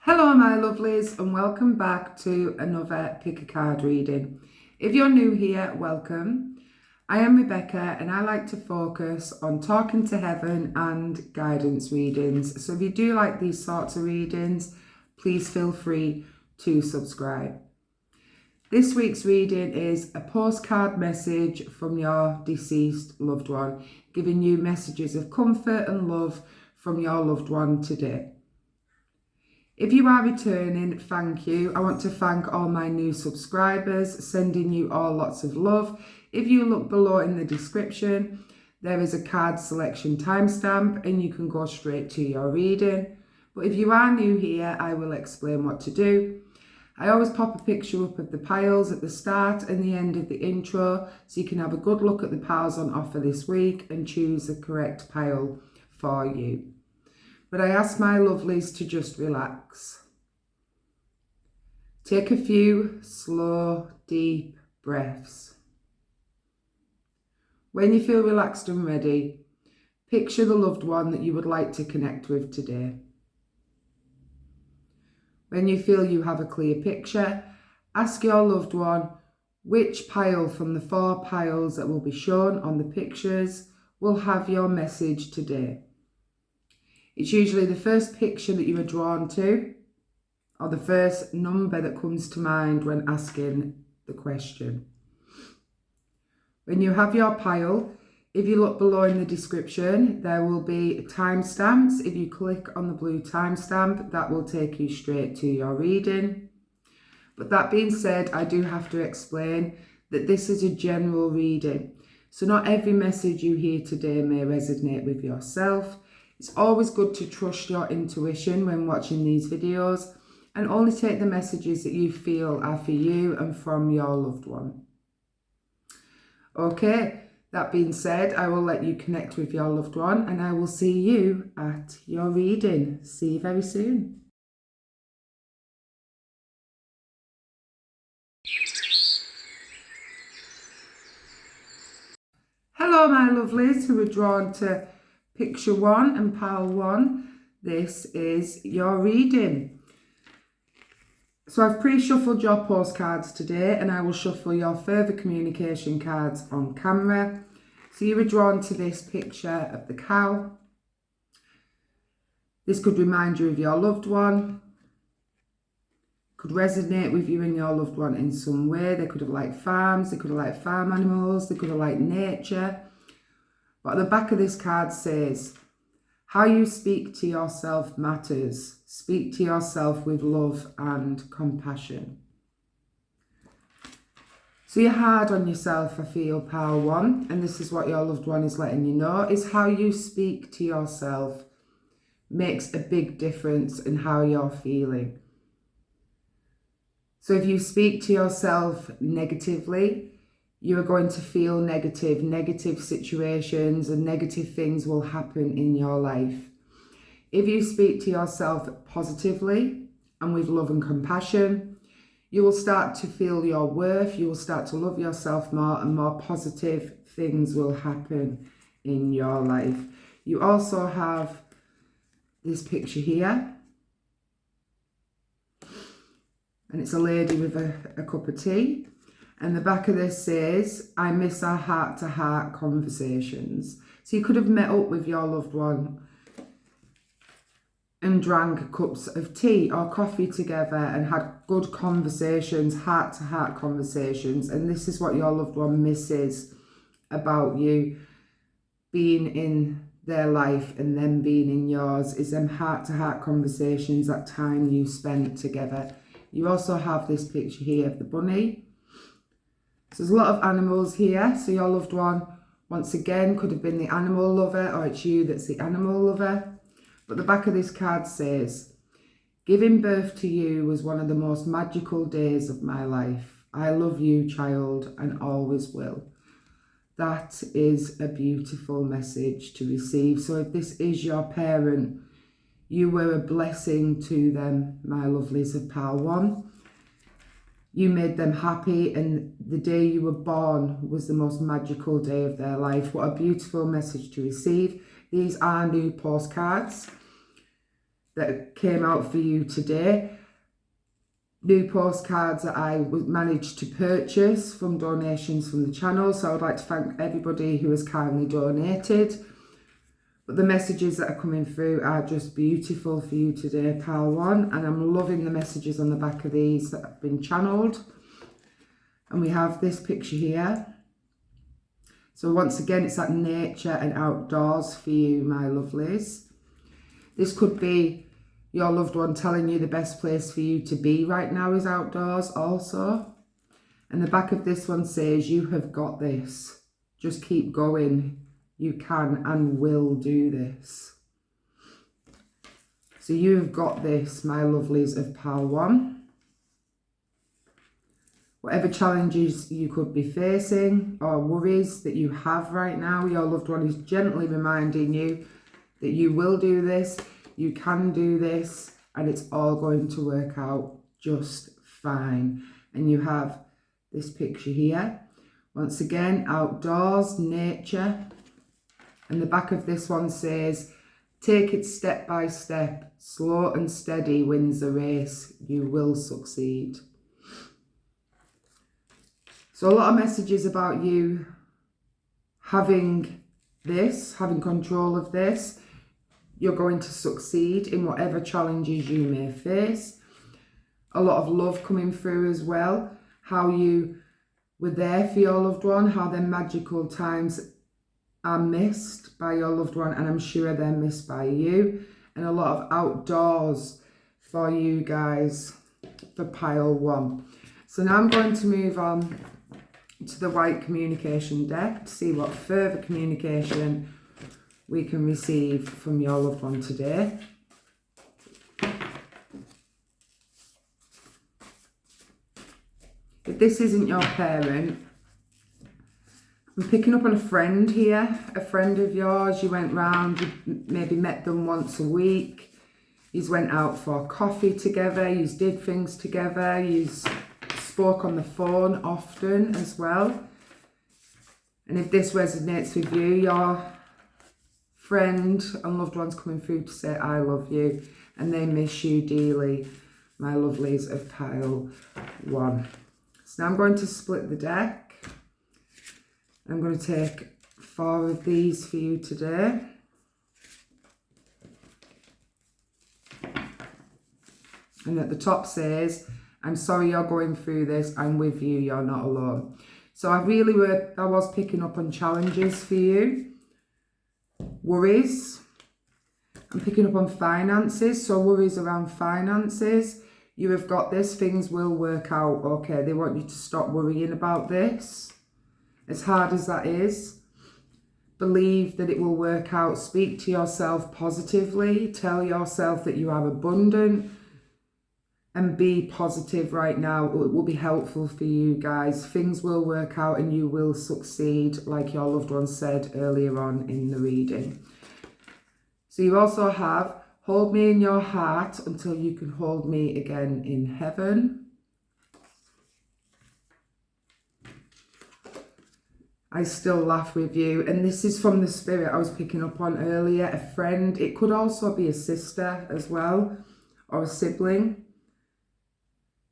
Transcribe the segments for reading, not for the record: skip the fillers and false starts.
Hello my lovelies and welcome back to another pick a card reading. If you're new here, welcome. I am Rebecca and I like to focus on talking to heaven and guidance readings. So if you do like these sorts of readings, please feel free to subscribe. This week's reading is a postcard message from your deceased loved one, giving you messages of comfort and love from your loved one today. If you are returning, thank you. I want to thank all my new subscribers, sending you all lots of love. If you look below in the description, there is a card selection timestamp and you can go straight to your reading. But if you are new here, I will explain what to do. I always pop a picture up of the piles at the start and the end of the intro, so you can have a good look at the piles on offer this week and choose the correct pile for you. But I ask my lovelies to just relax. Take a few slow, deep breaths. When you feel relaxed and ready, picture the loved one that you would like to connect with today. When you feel you have a clear picture, ask your loved one which pile from the 4 piles that will be shown on the pictures will have your message today. It's usually the first picture that you are drawn to or the first number that comes to mind when asking the question. When you have your pile, if you look below in the description, there will be timestamps. If you click on the blue timestamp, that will take you straight to your reading. But that being said, I do have to explain that this is a general reading. So not every message you hear today may resonate with yourself. It's always good to trust your intuition when watching these videos and only take the messages that you feel are for you and from your loved one. Okay, that being said, I will let you connect with your loved one and I will see you at your reading. See you very soon. Hello my lovelies who are drawn to Picture 1 and Pile 1, this is your reading. So I've pre-shuffled your postcards today and I will shuffle your further communication cards on camera. So you were drawn to this picture of the cow. This could remind you of your loved one, could resonate with you and your loved one in some way. They could have liked farms, they could have liked farm animals, they could have liked nature. But at the back of this card says, how you speak to yourself matters. Speak to yourself with love and compassion. So you're hard on yourself, I feel, Pile 1, and this is what your loved one is letting you know, is how you speak to yourself makes a big difference in how you're feeling. So if you speak to yourself negatively, you are going to feel negative situations and negative things will happen in your life. If you speak to yourself positively and with love and compassion, you will start to feel your worth, you will start to love yourself more and more positive things will happen in your life. You also have this picture here. And it's a lady with a cup of tea. And the back of this says, I miss our heart-to-heart conversations. So you could have met up with your loved one and drank cups of tea or coffee together and had good conversations, heart-to-heart conversations. And this is what your loved one misses about you being in their life and them being in yours, is them heart-to-heart conversations, that time you spent together. You also have this picture here of the bunny. So there's a lot of animals here. So your loved one, once again, could have been the animal lover, or it's you that's the animal lover. But the back of this card says, giving birth to you was one of the most magical days of my life. I love you, child, and always will. That is a beautiful message to receive. So if this is your parent, you were a blessing to them, my lovelies of Pile 1. You made them happy, and the day you were born was the most magical day of their life. What a beautiful message to receive. These are new postcards. that came out for you today. New postcards that I managed to purchase from donations from the channel. So I would like to thank everybody who has kindly donated. But the messages that are coming through are just beautiful for you today, Pile 1. And I'm loving the messages on the back of these that have been channeled. And we have this picture here. So once again, it's that nature and outdoors for you, my lovelies. This could be your loved one telling you the best place for you to be right now is outdoors also. And the back of this one says, you have got this. Just keep going. You can and will do this. So you've got this, my lovelies of Pile 1. Whatever challenges you could be facing or worries that you have right now, your loved one is gently reminding you that you will do this, you can do this, and it's all going to work out just fine. And you have this picture here. Once again, outdoors, nature. And the back of this one says, take it step by step, slow and steady wins the race, you will succeed. So a lot of messages about you having this, having control of this. You're going to succeed in whatever challenges you may face. A lot of love coming through as well. How you were there for your loved one, how their magical times are missed by your loved one, and I'm sure they're missed by you. And a lot of outdoors for you guys for Pile 1. So now I'm going to move on to the white communication deck to see what further communication we can receive from your loved one today. If this isn't your parent, I'm picking up on a friend here, a friend of yours. You went round, you maybe met them once a week. You went out for coffee together, you did things together, you spoke on the phone often as well. And if this resonates with you, your friend and loved ones coming through to say I love you and they miss you dearly, my lovelies of Pile 1. So now I'm going to split the deck. I'm going to take 4 of these for you today. And at the top says, I'm sorry you're going through this, I'm with you, you're not alone. So I was picking up on challenges for you. Worries. I'm picking up on finances, so worries around finances. You have got this, things will work out okay. They want you to stop worrying about this. As hard as that is, believe that it will work out. Speak to yourself positively. Tell yourself that you are abundant. And be positive right now. It will be helpful for you guys. Things will work out and you will succeed, like your loved one said earlier on in the reading. So you also have, hold me in your heart until you can hold me again in heaven. I still laugh with you. And this is from the spirit I was picking up on earlier, a friend. It could also be a sister as well, or a sibling.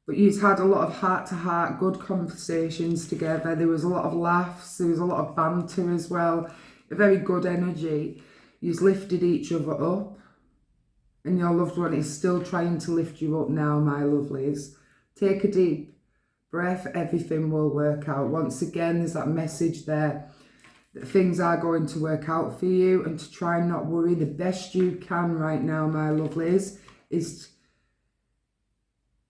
But you've had a lot of heart-to-heart, good conversations together. There was a lot of laughs. There was a lot of banter as well. A very good energy. You've lifted each other up. And your loved one is still trying to lift you up now, my lovelies. Take a deep breath. Everything will work out. Once again, there's that message there that things are going to work out for you. And to try and not worry. The best you can right now, my lovelies, is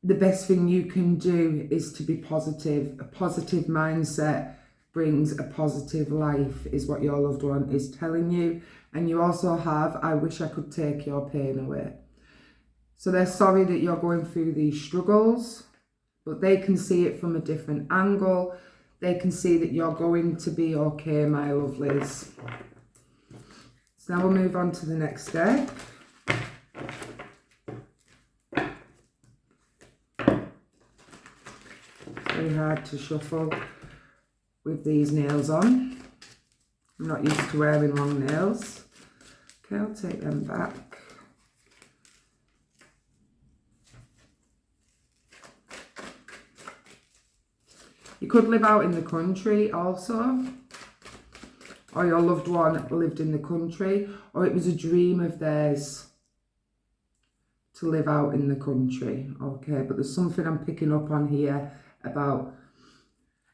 the best thing you can do is to be positive. A positive mindset brings a positive life, is what your loved one is telling you. And you also have, I wish I could take your pain away. So they're sorry that you're going through these struggles, but they can see it from a different angle. They can see that you're going to be okay, my lovelies. So now we'll move on to the next deck. Very hard to shuffle with these nails on. I'm not used to wearing long nails. Okay, I'll take them back. You could live out in the country also, or your loved one lived in the country, or it was a dream of theirs to live out in the country. Okay, but there's something I'm picking up on here about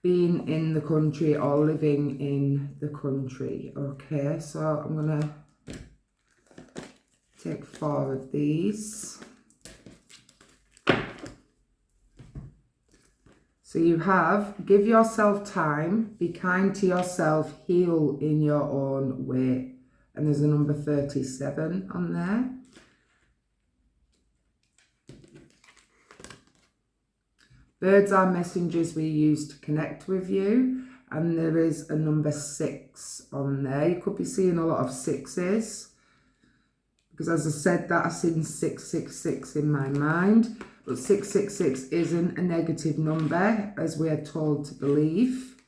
being in the country or living in the country. Okay, so I'm gonna take 4 of these. So you have, give yourself time, be kind to yourself, heal in your own way. And there's a number 37 on there. Birds are messengers we use to connect with you. And there is a number 6 on there. You could be seeing a lot of 6s. Because as I said that, I've seen 666 in my mind. But 666 isn't a negative number, as we are told to believe.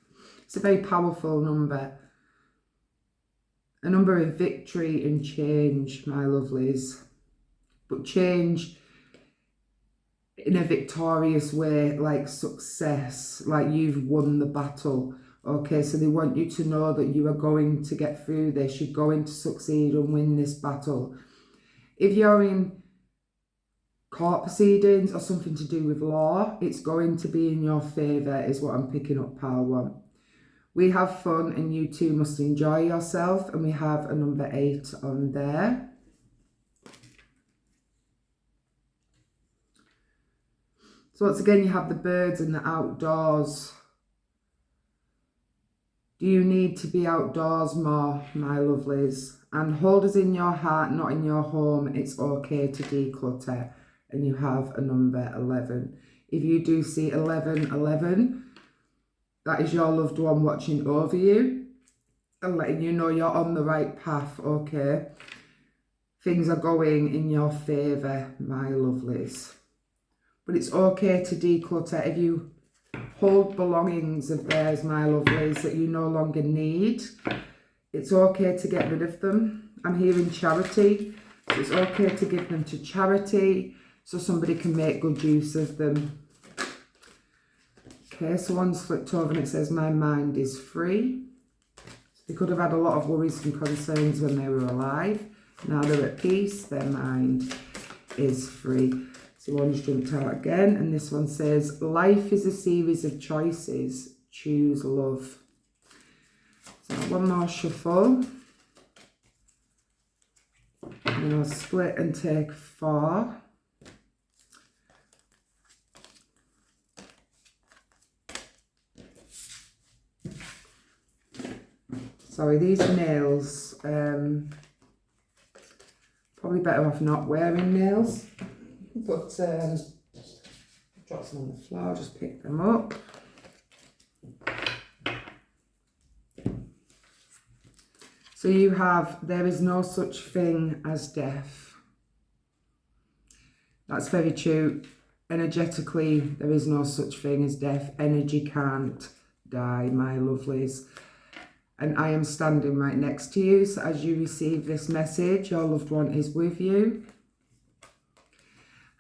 It's a very powerful number. A number of victory and change, my lovelies. But change in a victorious way, like success, like you've won the battle. Okay, so they want you to know that you are going to get through this. You're going to succeed and win this battle. If you're in court proceedings or something to do with law, it's going to be in your favour, is what I'm picking up, pile 1. We have fun and you too must enjoy yourself, and we have a number 8 on there. So once again, you have the birds and the outdoors. Do you need to be outdoors more, my lovelies? And hold us in your heart, not in your home. It's okay to declutter. And you have a number 11. If you do see 1111, that is your loved one watching over you and letting you know you're on the right path, okay? Things are going in your favour, my lovelies. But it's okay to declutter if you hold belongings of theirs, my lovelies, that you no longer need. It's okay to get rid of them. I'm hearing charity, so it's okay to give them to charity so somebody can make good use of them. Okay, so one's flipped over and it says, my mind is free. So they could have had a lot of worries and concerns when they were alive. Now they're at peace, their mind is free. So one's jumped out again, and this one says, life is a series of choices. Choose love. So one more shuffle. And then I'll split and take 4. Sorry, these nails, probably better off not wearing nails. But drop them on the floor, just pick them up. So you have, there is no such thing as death. That's very true. Energetically, there is no such thing as death. Energy can't die, my lovelies. And I am standing right next to you. So as you receive this message, your loved one is with you.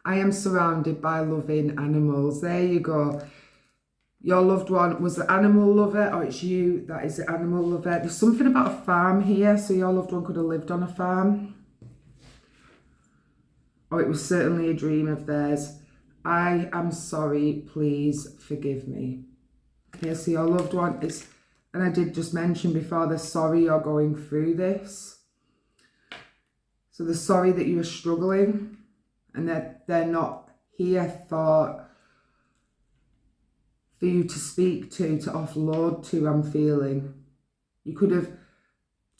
I am surrounded by loving animals. There you go. Your loved one was the animal lover, or it's you that is the animal lover. There's something about a farm here, so your loved one could have lived on a farm. Or it was certainly a dream of theirs. I am sorry, please forgive me. Okay, so your loved one is, and I did just mention before, they're sorry you're going through this. So they're sorry that you are struggling. And that they're not here for you to speak to offload to, I'm feeling. You could have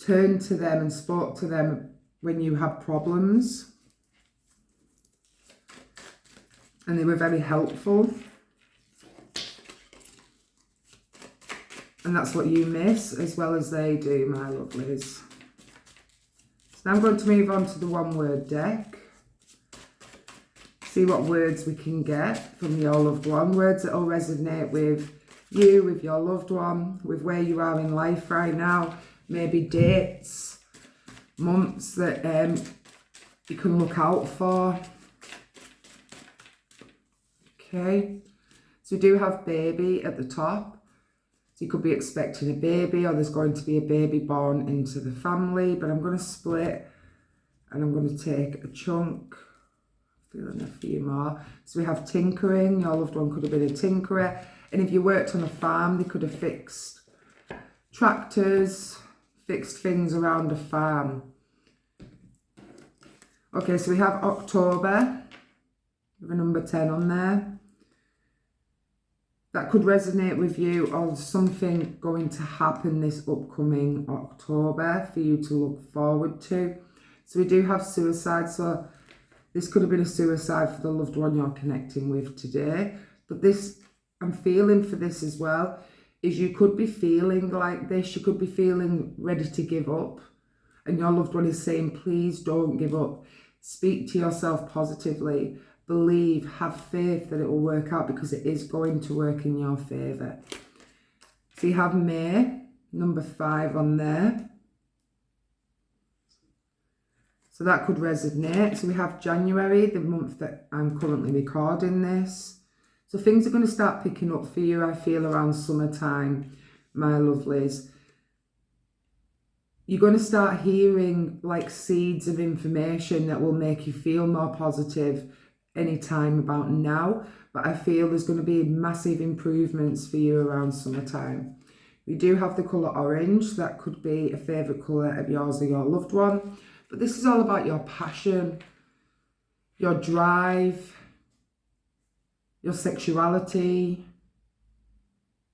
turned to them and spoke to them when you had problems. And they were very helpful. And that's what you miss as well as they do, my lovelies. So now I'm going to move on to the one word deck. See what words we can get from your loved one. Words that will resonate with you, with your loved one, with where you are in life right now. Maybe dates, months that you can look out for. Okay. So we do have baby at the top. So you could be expecting a baby, or there's going to be a baby born into the family, but I'm going to split and I'm going to take a chunk, feeling a few more. So we have tinkering. Your loved one could have been a tinkerer. And if you worked on a farm, they could have fixed tractors, fixed things around a farm. Okay, so we have October, with a number 10 on there. That could resonate with you, or something going to happen this upcoming October for you to look forward to. So we do have suicide, so this could have been a suicide for the loved one you're connecting with today. But this, I'm feeling for this as well, is you could be feeling like this. You could be feeling ready to give up. And your loved one is saying, please don't give up. Speak to yourself positively. Believe, have faith that it will work out, because it is going to work in your favour. So you have May, number 5 on there. So that could resonate. So we have January, the month that I'm currently recording this. So things are going to start picking up for you, I feel, around summertime, my lovelies. You're going to start hearing like seeds of information that will make you feel more positive anytime about now. But I feel there's going to be massive improvements for you around summertime. We do have the colour orange. That could be a favourite colour of yours or your loved one. But this is all about your passion, your drive, your sexuality,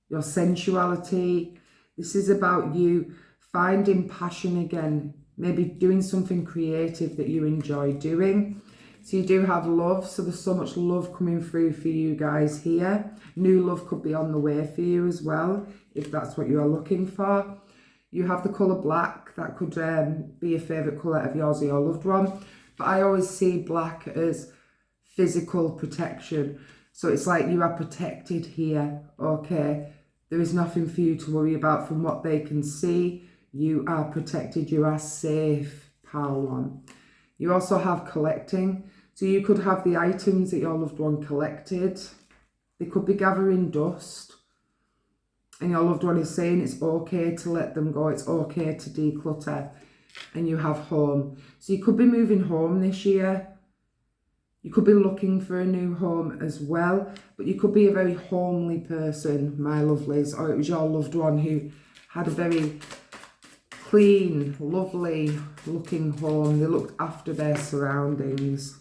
your sensuality. This is about you finding passion again, maybe doing something creative that you enjoy doing. So you do have love, so there's so much love coming through for you guys here. New love could be on the way for you as well, if that's what you are looking for. You have the colour black. That could be a favourite colour of yours or your loved one. But I always see black as physical protection. So it's like you are protected here, okay? There is nothing for you to worry about from what they can see. You are protected, you are safe, pal one. You also have collecting. So you could have the items that your loved one collected. They could be gathering dust. And your loved one is saying it's okay to let them go. It's okay to declutter. And you have home. So you could be moving home this year. You could be looking for a new home as well. But you could be a very homely person, my lovelies. Or it was your loved one who had a very clean, lovely looking home. They looked after their surroundings.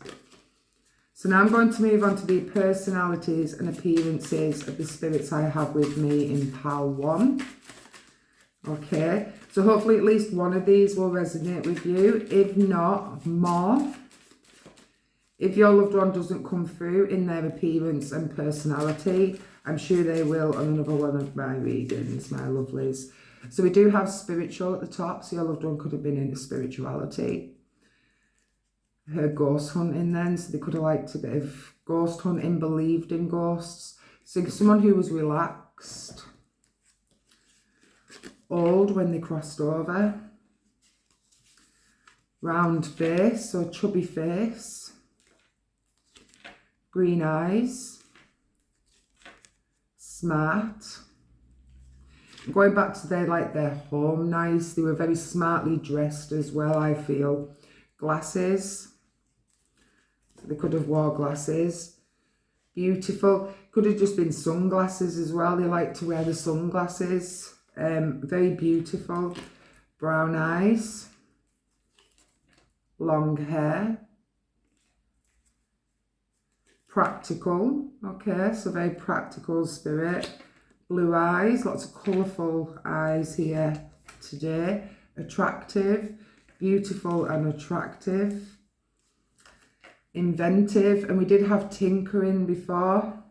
So now I'm going to move on to the personalities and appearances of the spirits I have with me in pile 1. Okay, so hopefully at least one of these will resonate with you. If not, more. If your loved one doesn't come through in their appearance and personality, I'm sure they will on another one of my readings, my lovelies. So we do have spiritual at the top, so your loved one could have been into spirituality. Her ghost hunting then, so they could have liked a bit of ghost hunting, believed in ghosts. So someone who was relaxed. Old when they crossed over. Round face, so chubby face. Green eyes. Smart. Going back to their home, nice. They were very smartly dressed as well, I feel. Glasses. They could have wore glasses. Beautiful. Could have just been sunglasses as well. They like to wear the sunglasses. Very beautiful. Brown eyes. Long hair. Practical. Okay, so very practical spirit. Blue eyes. Lots of colourful eyes here today. Attractive. Beautiful and attractive. Inventive, and we did have tinkering before.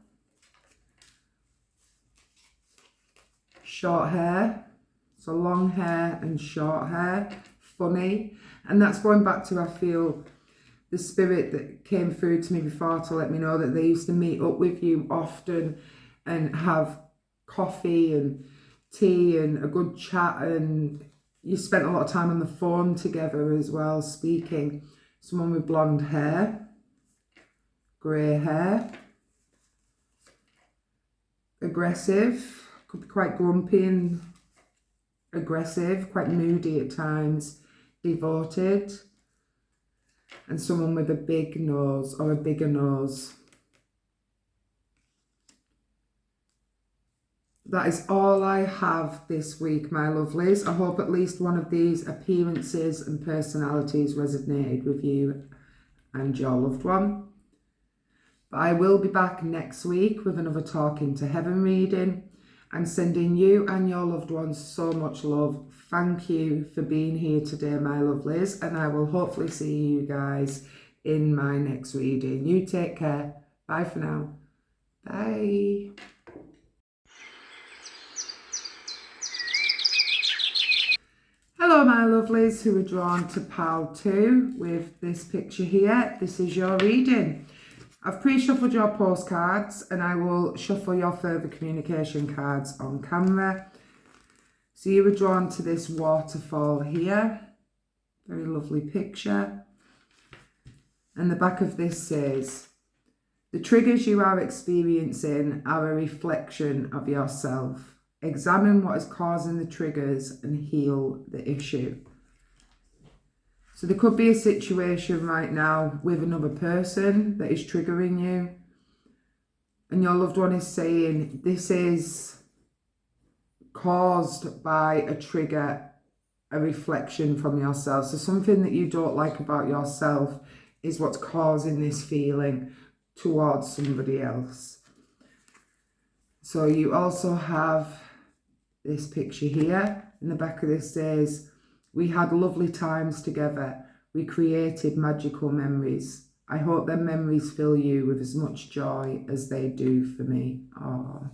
Short hair, so long hair and short hair. Funny, and that's going back to, I feel, the spirit that came through to me before to let me know that they used to meet up with you often and have coffee and tea and a good chat, and you spent a lot of time on the phone together as well, speaking. Someone with blonde hair, grey hair, aggressive, could be quite grumpy and aggressive, quite moody at times, devoted, and someone with a big nose or a bigger nose. That is all I have this week, my lovelies. I hope at least one of these appearances and personalities resonated with you and your loved one. But I will be back next week with another Talking to Heaven reading. I'm sending you and your loved ones so much love. Thank you for being here today, my lovelies, and I will hopefully see you guys in my next reading. You take care. Bye for now. Bye. Hello, my lovelies who are drawn to pile 2 with this picture here. This is your reading. I've pre-shuffled your postcards and I will shuffle your further communication cards on camera. So you were drawn to this waterfall here. Very lovely picture. And the back of this says, the triggers you are experiencing are a reflection of yourself. Examine what is causing the triggers and heal the issue. So there could be a situation right now with another person that is triggering you. And your loved one is saying this is caused by a trigger, a reflection from yourself. So something that you don't like about yourself is what's causing this feeling towards somebody else. So you also have this picture here. In the back of this says, we had lovely times together. We created magical memories. I hope them memories fill you with as much joy as they do for me. Aww.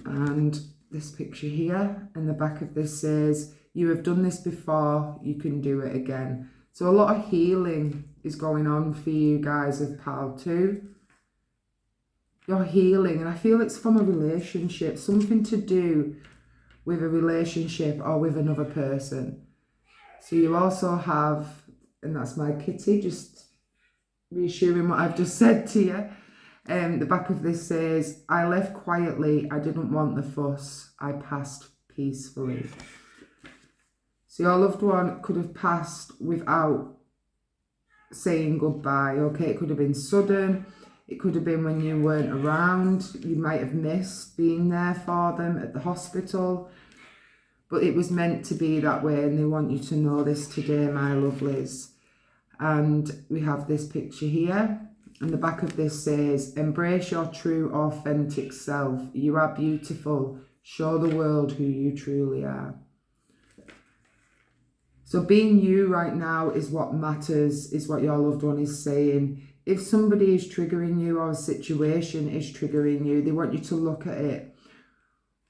And this picture here, in the back of this says, you have done this before, you can do it again. So a lot of healing is going on for you guys with pile 2. You're healing, and I feel it's from a relationship, something to do with a relationship or with another person. So you also have, and that's my kitty, just reassuring what I've just said to you. The back of this says, I left quietly, I didn't want the fuss, I passed peacefully. So your loved one could have passed without saying goodbye, okay? It could have been sudden. It could have been when you weren't around. You might have missed being there for them at the hospital. But it was meant to be that way, and they want you to know this today, my lovelies. And we have this picture here. And the back of this says, embrace your true, authentic self. You are beautiful. Show the world who you truly are. So being you right now is what matters, is what your loved one is saying. If somebody is triggering you or a situation is triggering you, they want you to look at it.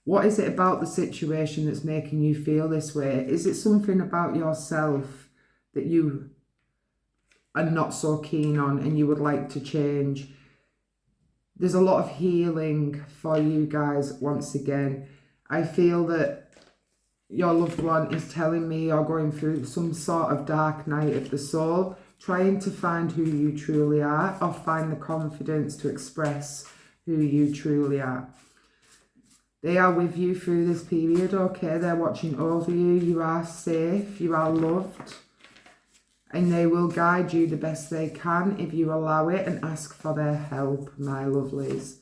What is it about the situation that's making you feel this way? Is it something about yourself that you are not so keen on and you would like to change? There's a lot of healing for you guys once again. I feel that your loved one is telling me you're going through some sort of dark night of the soul, trying to find who you truly are or find the confidence to express who you truly are. They are with you through this period, okay? They're watching over you. You are safe. You are loved. And they will guide you the best they can if you allow it and ask for their help, my lovelies.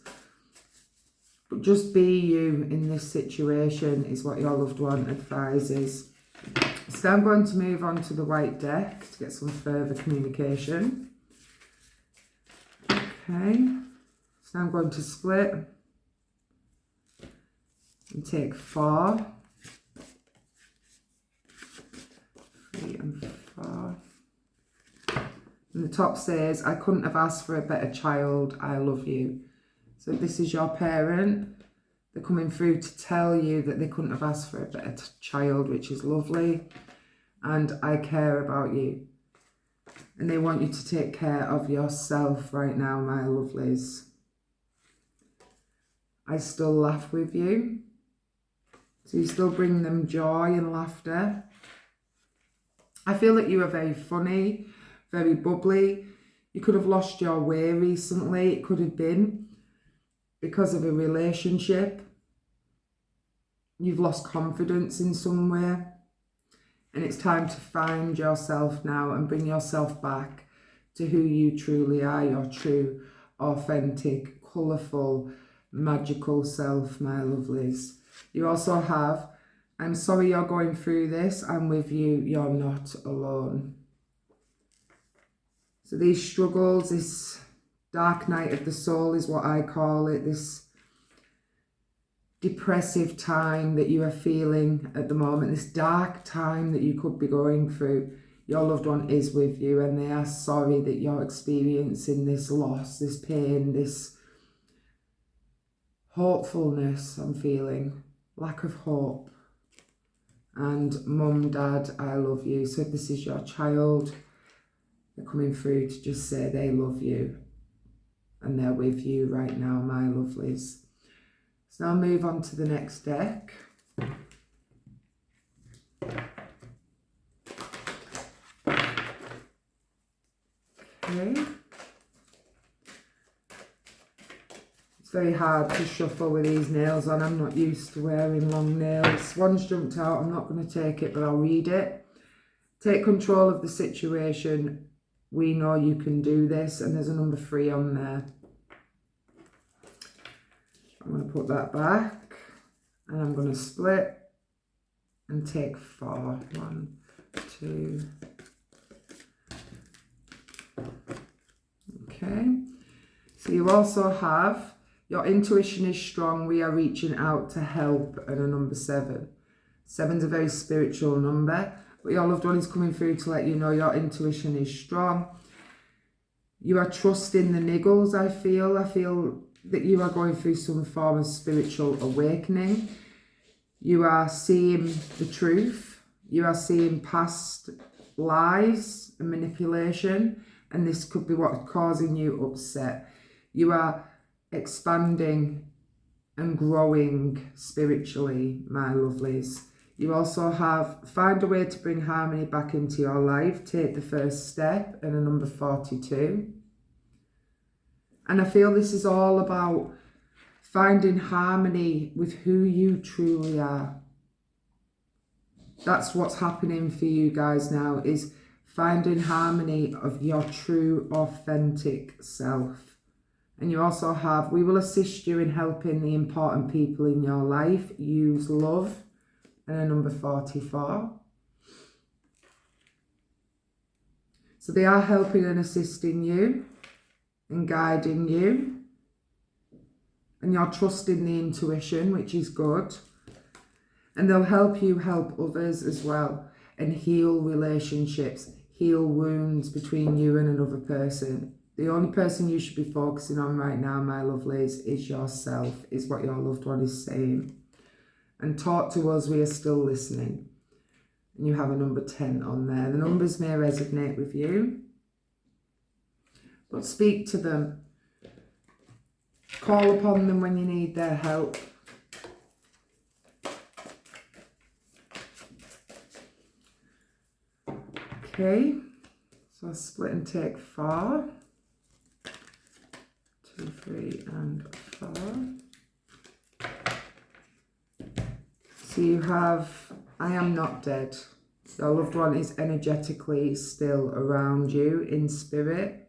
But just be you in this situation is what your loved one advises. So I'm going to move on to the white deck to get some further communication. Okay, so I'm going to split and take 4, 3 and 4. And the top says, I couldn't have asked for a better child, I love you. So this is your parent. They're coming through to tell you that they couldn't have asked for a better child, which is lovely. And I care about you. And they want you to take care of yourself right now, my lovelies. I still laugh with you. So you still bring them joy and laughter. I feel that you are very funny, very bubbly. You could have lost your way recently. It could have been because of a relationship. You've lost confidence in some way. And it's time to find yourself now and bring yourself back to who you truly are, your true, authentic, colourful, magical self, my lovelies. You also have, I'm sorry you're going through this, I'm with you, you're not alone. So these struggles, this dark night of the soul is what I call it, this depressive time that you are feeling at the moment, this dark time that you could be going through, your loved one is with you and they are sorry that you're experiencing this loss, this pain, this hopefulness I'm feeling, lack of hope. And mum, dad, I love you. So if this is your child, they're coming through to just say they love you and they're with you right now, my lovelies. So now move on to the next deck. Okay. It's very hard to shuffle with these nails on. I'm not used to wearing long nails. One's jumped out. I'm not going to take it, but I'll read it. Take control of the situation. We know you can do this. And there's a number 3 on there. I'm going to put that back. And I'm going to split and take 4. 1, 2. Okay. So you also have, your intuition is strong. We are reaching out to help, and a number 7. 7's a very spiritual number, but your loved one is coming through to let you know your intuition is strong. You are trusting the niggles, I feel. I feel that you are going through some form of spiritual awakening. You are seeing the truth. You are seeing past lies and manipulation, and this could be what's causing you upset. You are expanding and growing spiritually, my lovelies. You also have, find a way to bring harmony back into your life. Take the first step, and a number 42. And I feel this is all about finding harmony with who you truly are. That's what's happening for you guys now, is finding harmony of your true, authentic self. And you also have, we will assist you in helping the important people in your life. Use love, and a number 44. So they are helping and assisting you and guiding you. And you're trusting the intuition, which is good. And they'll help you help others as well and heal relationships, heal wounds between you and another person. The only person you should be focusing on right now, my lovelies, is yourself, is what your loved one is saying. And talk to us, we are still listening. And you have a number 10 on there. The numbers may resonate with you, but speak to them. Call upon them when you need their help. Okay, so I'll split and take 4. 2, 3, and 4. So you have, I am not dead. Your loved one is energetically still around you in spirit.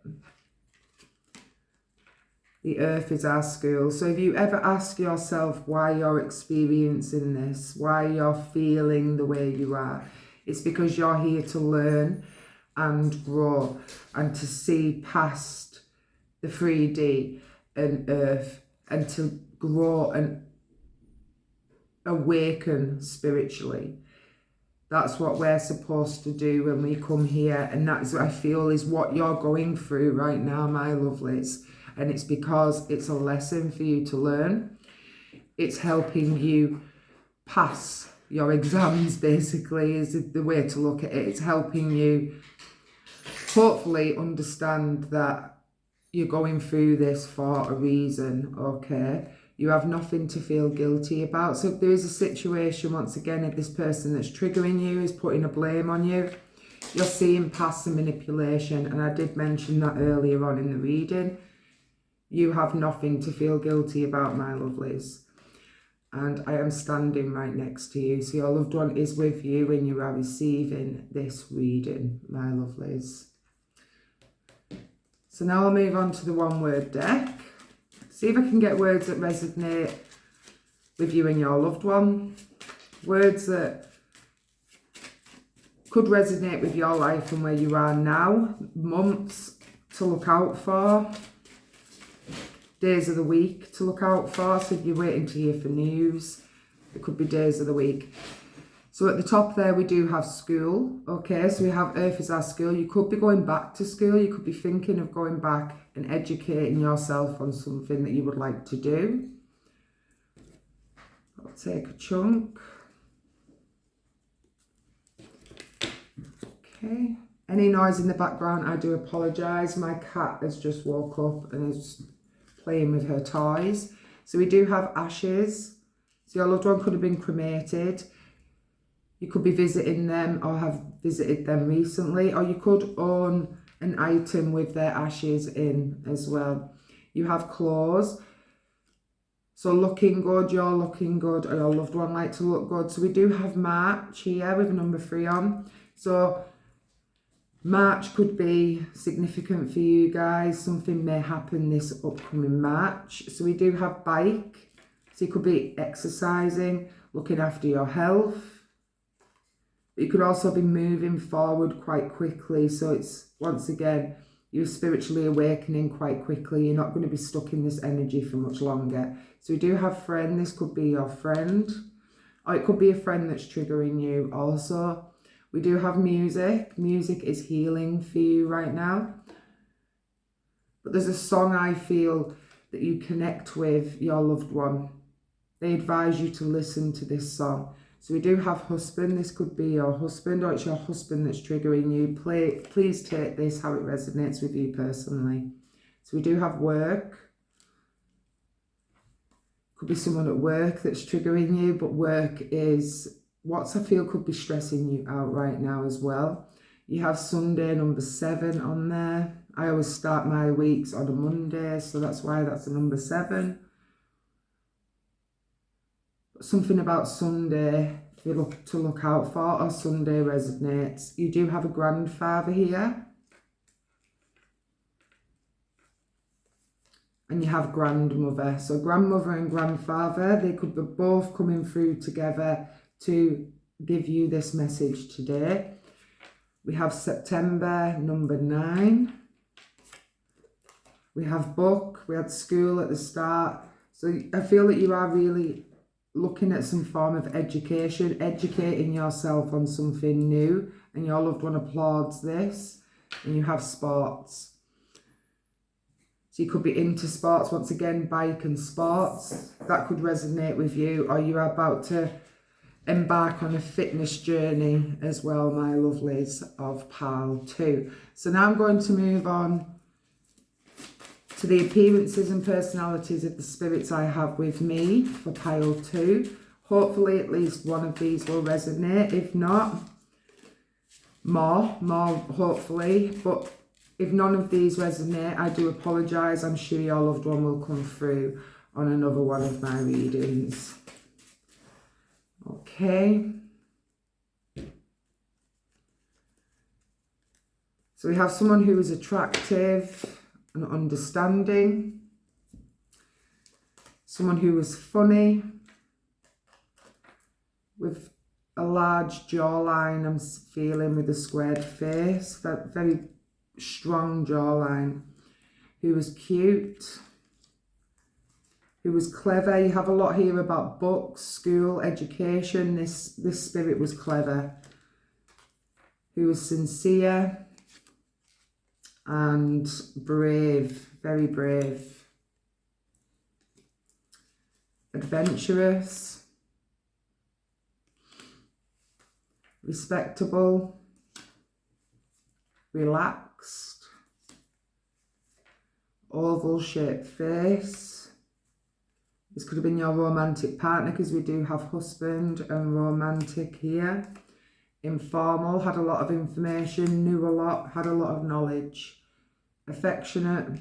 The earth is our school. So if you ever ask yourself why you're experiencing this, why you're feeling the way you are, it's because you're here to learn and grow and to see past the 3D and earth and to grow and awaken spiritually. That's what we're supposed to do when we come here, and that's what I feel is what you're going through right now, my lovelies. And it's because it's a lesson for you to learn. It's helping you pass your exams, basically, is the way to look at it. It's helping you hopefully understand that you're going through this for a reason, okay? You have nothing to feel guilty about. So if there is a situation, once again, if this person that's triggering you is putting a blame on you, You're seeing past the manipulation, and I did mention that earlier on in the reading. You have nothing to feel guilty about, my lovelies. And I am standing right next to you. So your loved one is with you when you are receiving this reading, my lovelies. So now I'll move on to the one-word deck. See if I can get words that resonate with you and your loved one. Words that could resonate with your life and where you are now. Months to look out for. Days of the week to look out for. So if you're waiting to hear for news, it could be days of the week. So at the top there we do have school. Okay, so we have Earth is our school. You could be going back to school. You could be thinking of going back and educating yourself on something that you would like to do. I'll take a chunk. Okay. Any noise in the background, I do apologise. My cat has just woke up and is playing with her toys. So we do have ashes. So your loved one could have been cremated. You could be visiting them or have visited them recently, or you could own an item with their ashes in as well. You have claws. So looking good, you're looking good, or your loved one like to look good. So we do have March here with number 3 on. So March could be significant for you guys. Something may happen this upcoming March. So we do have bike. So you could be exercising, looking after your health. You could also be moving forward quite quickly. So it's, once again, you're spiritually awakening quite quickly. You're not going to be stuck in this energy for much longer. So we do have friend. This could be your friend. Or it could be a friend that's triggering you also. We do have music. Music is healing for you right now. But there's a song I feel that you connect with your loved one. They advise you to listen to this song. So we do have husband. This could be your husband, or it's your husband that's triggering you. Please take this how it resonates with you personally. So we do have work. Could be someone at work that's triggering you, but work is what I feel could be stressing you out right now as well. You have Sunday, number 7 on there. I always start my weeks on a Monday, so that's why that's a number 7. Something about Sunday to look out for, or Sunday resonates. You do have a grandfather here. And you have grandmother. So grandmother and grandfather, they could be both coming through together to give you this message today. We have September, number 9. We have book. We had school at the start. So I feel that you are really looking at some form of education, educating yourself on something new, and your loved one applauds this. And you have sports. So you could be into sports, once again, bike and sports. That could resonate with you, or you're about to embark on a fitness journey as well, my lovelies of pile 2. So now I'm going to move on to the appearances and personalities of the spirits I have with me for pile 2. Hopefully at least one of these will resonate. If not, more hopefully. But if none of these resonate, I do apologise. I'm sure your loved one will come through on another one of my readings. Okay. So we have someone who is attractive and understanding. Someone who is funny, with a large jawline, I'm feeling, with a squared face, very strong jawline, who was cute, who was clever. You have a lot here about books, school, education. This spirit was clever, who was sincere and brave, very brave, adventurous, respectable, relaxed, oval shaped face. This could have been your romantic partner, because we do have husband and romantic here. informal, had a lot of information, knew a lot, had a lot of knowledge. Affectionate.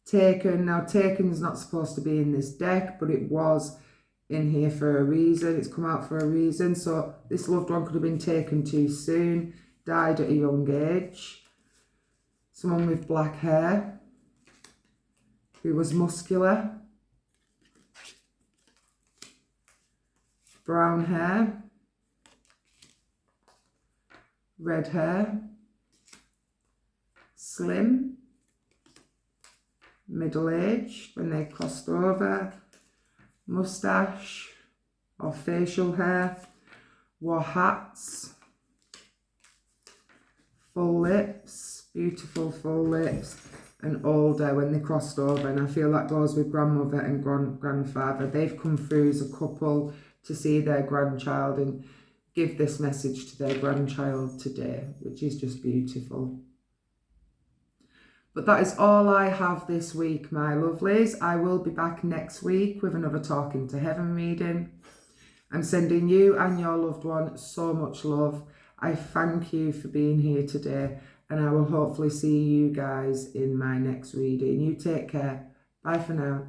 Taken. Now, taken's not supposed to be in this deck, but it was in here for a reason. It's come out for a reason. So this loved one could have been taken too soon, died at a young age. Someone with black hair who was muscular. Brown hair. Red hair. Slim. Middle-aged when they crossed over. Mustache or facial hair. Wore hats. Full lips. Beautiful full lips. And older when they crossed over. And I feel that goes with grandmother and grandfather. They've come through as a couple to see their grandchild and give this message to their grandchild today, which is just beautiful. But that is all I have this week, my lovelies. I will be back next week with another Talking to Heaven reading. I'm sending you and your loved one so much love. I thank you for being here today, and I will hopefully see you guys in my next reading. You take care. Bye for now.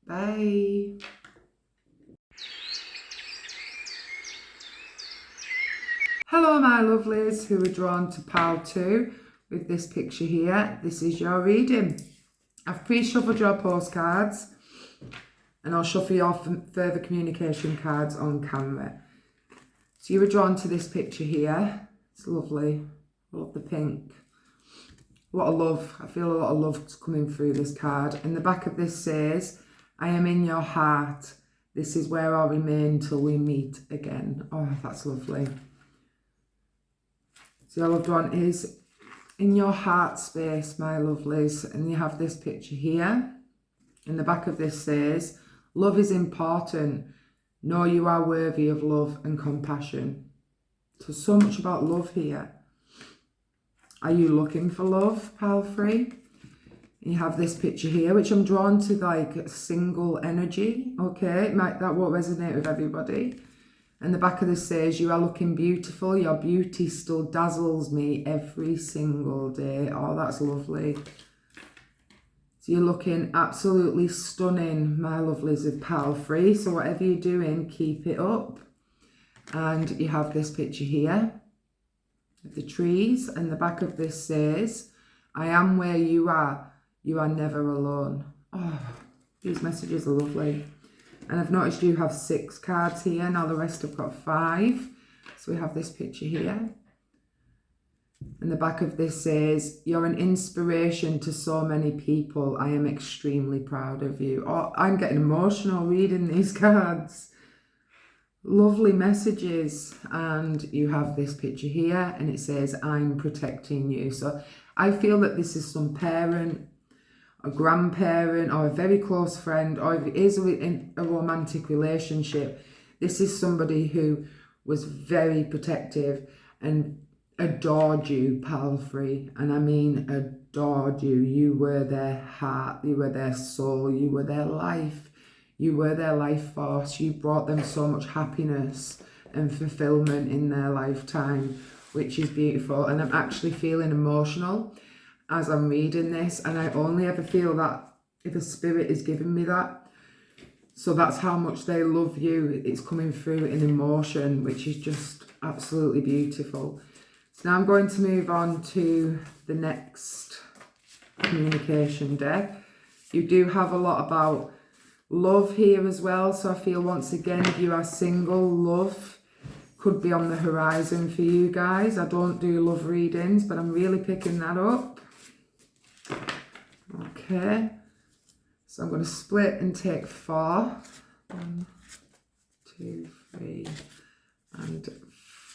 Bye. Hello, my lovelies who are drawn to pile 2. With this picture here, this is your reading. I've pre-shuffled your postcards and I'll shuffle your further communication cards on camera. So you were drawn to this picture here. It's lovely. I love the pink. A lot of love. I feel a lot of love coming through this card. And the back of this says, I am in your heart. This is where I'll remain till we meet again. Oh, that's lovely. So your loved one is in your heart space, my lovelies, and you have this picture here. In the back of this says, love is important. Know you are worthy of love and compassion. So much about love here. Are you looking for love, pile 3? You have this picture here, which I'm drawn to like single energy. Okay, that won't resonate with everybody. And the back of this says, you are looking beautiful. Your beauty still dazzles me every single day. Oh, that's lovely. So you're looking absolutely stunning, my lovelies, of pile 3. So whatever you're doing, keep it up. And you have this picture here of the trees. And the back of this says, I am where you are. You are never alone. Oh, these messages are lovely. And I've noticed you have 6 cards here. Now the rest have got 5. So we have this picture here. And the back of this says, you're an inspiration to so many people. I am extremely proud of you. Oh, I'm getting emotional reading these cards. Lovely messages. And you have this picture here and it says, I'm protecting you. So I feel that this is some parent, a grandparent, or a very close friend, or if it is in a romantic relationship, this is somebody who was very protective and adored you, pile 3. And I mean adored you. You were their heart, you were their soul, you were their life, you were their life force. You brought them so much happiness and fulfillment in their lifetime, which is beautiful. And I'm actually feeling emotional as I'm reading this, and I only ever feel that if a spirit is giving me that. So that's how much they love you. It's coming through in emotion, which is just absolutely beautiful. So now I'm going to move on to the next communication deck. You do have a lot about love here as well. So I feel once again, if you are single, love could be on the horizon for you guys. I don't do love readings, but I'm really picking that up. Okay, so I'm going to split and take 4. 1, 2, 3, and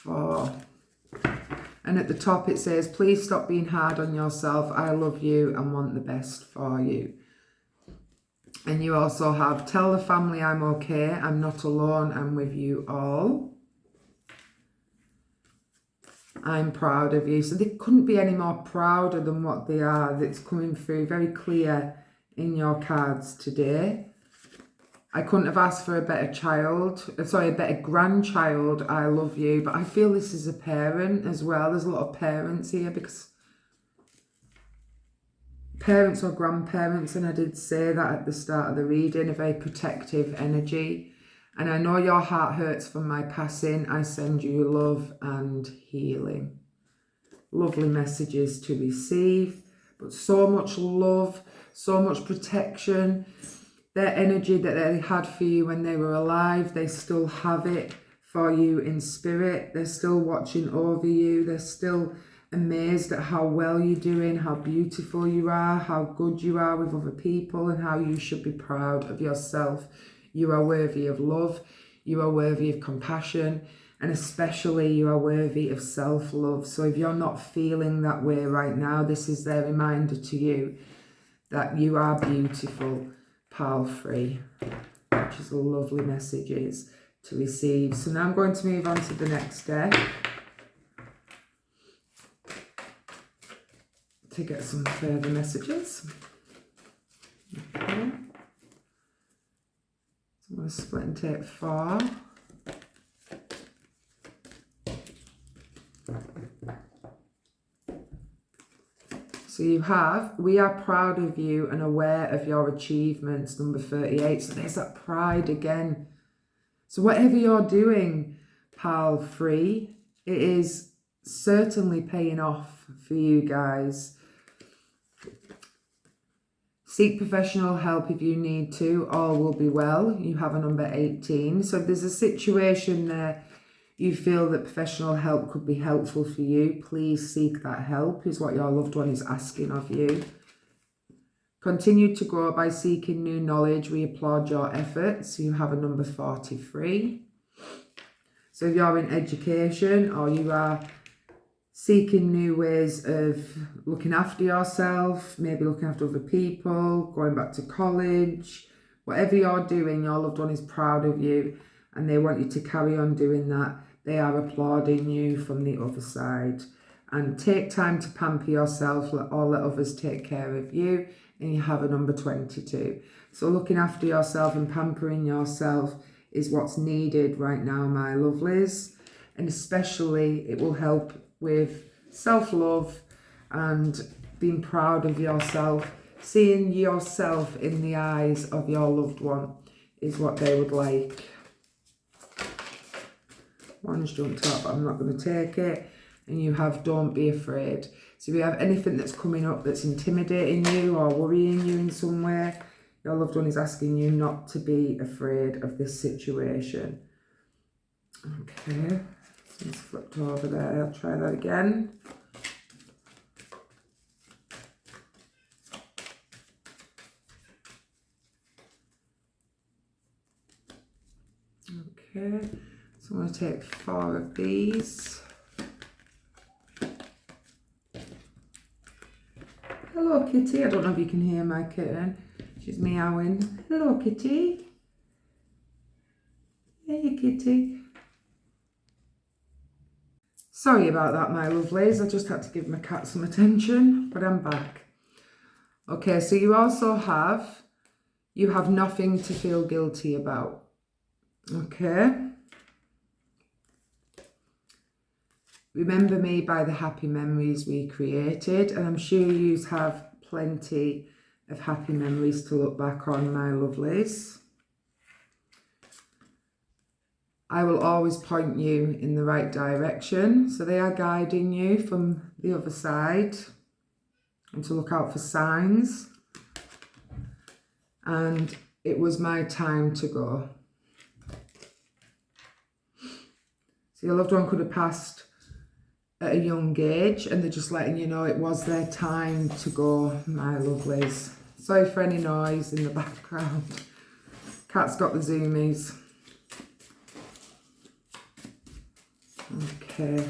4. And at the top it says, please stop being hard on yourself. I love you and want the best for you. And you also have, tell the family I'm okay. I'm not alone. I'm with you all. I'm proud of you. So they couldn't be any more prouder than what they are. That's coming through very clear in your cards today. I couldn't have asked for a better a better grandchild. I love you. But I feel this is a parent as well. There's a lot of parents here, because parents or grandparents, and I did say that at the start of the reading, a very protective energy. And I know your heart hurts from my passing. I send you love and healing. Lovely messages to receive, but so much love, so much protection. Their energy that they had for you when they were alive, they still have it for you in spirit. They're still watching over you. They're still amazed at how well you're doing, how beautiful you are, how good you are with other people, and how you should be proud of yourself. You are worthy of love. You are worthy of compassion. And especially you are worthy of self-love. So if you're not feeling that way right now, this is their reminder to you that you are beautiful, pile free, which is a lovely messages to receive. So now I'm going to move on to the next deck to get some further messages. Okay. So I'm going to split and take 4. So you have, we are proud of you and aware of your achievements, number 38. So there's that pride again. So whatever you're doing, pal free, it is certainly paying off for you guys. Seek professional help if you need to, all will be well. You have a number 18. So if there's a situation there you feel that professional help could be helpful for you, please seek that help, is what your loved one is asking of you. Continue to grow by seeking new knowledge. We applaud your efforts. You have a number 43. So if you're in education or you are seeking new ways of looking after yourself, maybe looking after other people, going back to college, whatever you're doing, your loved one is proud of you and they want you to carry on doing that. They are applauding you from the other side. And take time to pamper yourself, or let others take care of you. And you have a number 22. So looking after yourself and pampering yourself is what's needed right now, my lovelies. And especially it will help with self-love and being proud of yourself. Seeing yourself in the eyes of your loved one is what they would like. One's jumped up, but I'm not going to take it. And you have don't be afraid. So if you have anything that's coming up that's intimidating you or worrying you in some way, your loved one is asking you not to be afraid of this situation. Okay, so it's flipped over there. I'll try that again. Okay. So I'm going to take 4 of these. Hello, Kitty. I don't know if you can hear my kitten. She's meowing. Hello, Kitty. Hey, Kitty. Sorry about that, my lovelies. I just had to give my cat some attention, but I'm back. Okay, so you also have, you have nothing to feel guilty about. Okay. Remember me by the happy memories we created, and I'm sure you have plenty of happy memories to look back on, my lovelies. I will always point you in the right direction, so they are guiding you from the other side, and to look out for signs. And it was my time to go. So your loved one could have passed at a young age, and they're just letting you know it was their time to go, my lovelies. Sorry for any noise in the background. Cat's got the zoomies. Okay.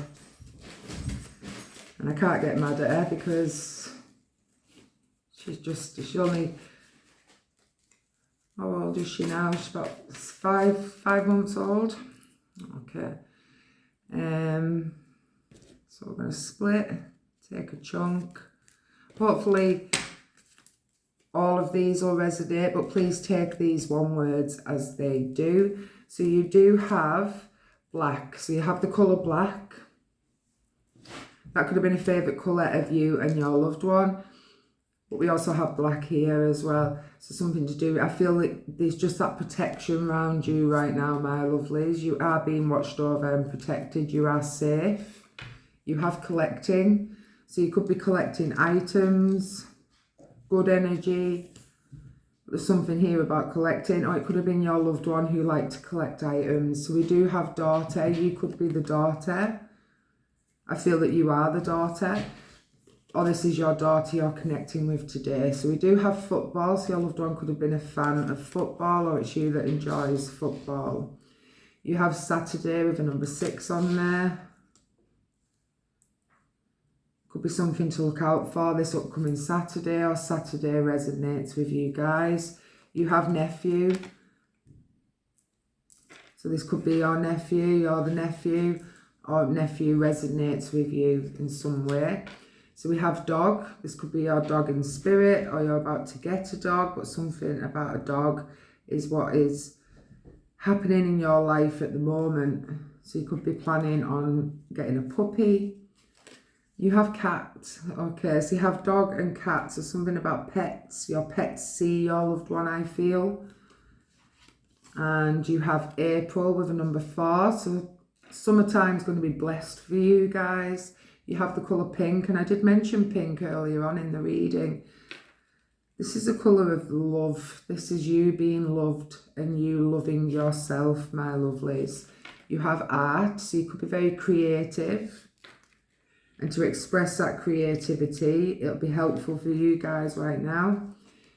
And I can't get mad at her because she's only, how old is she now? She's about 5 months old. Okay. So we're going to split, take a chunk. Hopefully all of these will resonate, but please take these one words as they do. So you do have black. So you have the colour black. That could have been a favourite colour of you and your loved one. But we also have black here as well. So something to do, I feel like there's just that protection around you right now, my lovelies. You are being watched over and protected. You are safe. You have collecting. So you could be collecting items, good energy. There's something here about collecting, or it could have been your loved one who liked to collect items. So we do have daughter. You could be the daughter. I feel that you are the daughter, or this is your daughter you're connecting with today. So we do have football. So your loved one could have been a fan of football, or it's you that enjoys football. You have Saturday with a number 6 on there. Could be something to look out for this upcoming Saturday, or Saturday resonates with you guys. You have nephew. So this could be your nephew, you're the nephew, or nephew resonates with you in some way. So we have dog. This could be your dog in spirit, or you're about to get a dog, but something about a dog is what is happening in your life at the moment. So you could be planning on getting a puppy. You have cat. Okay, so you have dog and cat. So something about pets. Your pets see your loved one, I feel. And you have April with a number 4. So summertime's going to be blessed for you guys. You have the colour pink. And I did mention pink earlier on in the reading. This is a colour of love. This is you being loved and you loving yourself, my lovelies. You have art. So you could be very creative. And to express that creativity, it'll be helpful for you guys right now.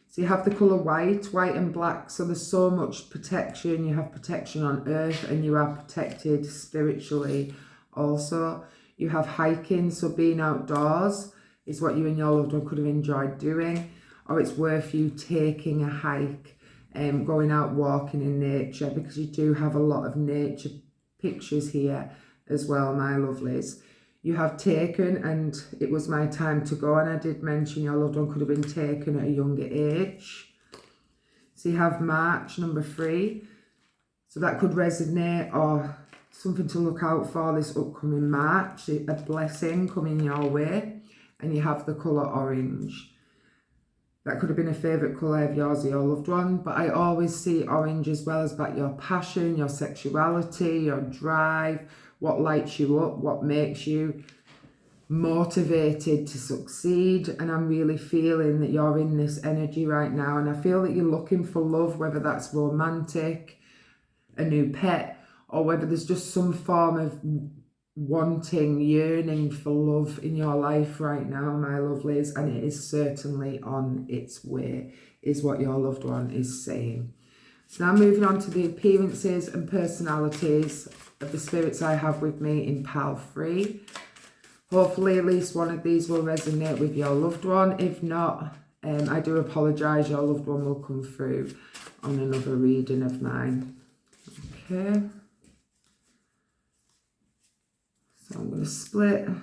So you have the colour white and black. So there's so much protection. You have protection on earth and you are protected spiritually also. You have hiking. So being outdoors is what you and your loved one could have enjoyed doing. Or it's worth you taking a hike and going out walking in nature, because you do have a lot of nature pictures here as well, my lovelies. You have taken, and it was my time to go, and I did mention your loved one could have been taken at a younger age. So you have March, number 3. So that could resonate, or something to look out for this upcoming March, a blessing coming your way. And you have the colour orange. That could have been a favourite colour of yours or your loved one, but I always see orange as well as about your passion, your sexuality, your drive, what lights you up, what makes you motivated to succeed. And I'm really feeling that you're in this energy right now, and I feel that you're looking for love, whether that's romantic, a new pet, or whether there's just some form of wanting, yearning for love in your life right now, my lovelies, and it is certainly on its way, is what your loved one is saying. So now moving on to the appearances and personalities of the spirits I have with me in pile 3. Hopefully at least one of these will resonate with your loved one. If not, I do apologise, your loved one will come through on another reading of mine. Okay. So I'm going to split, and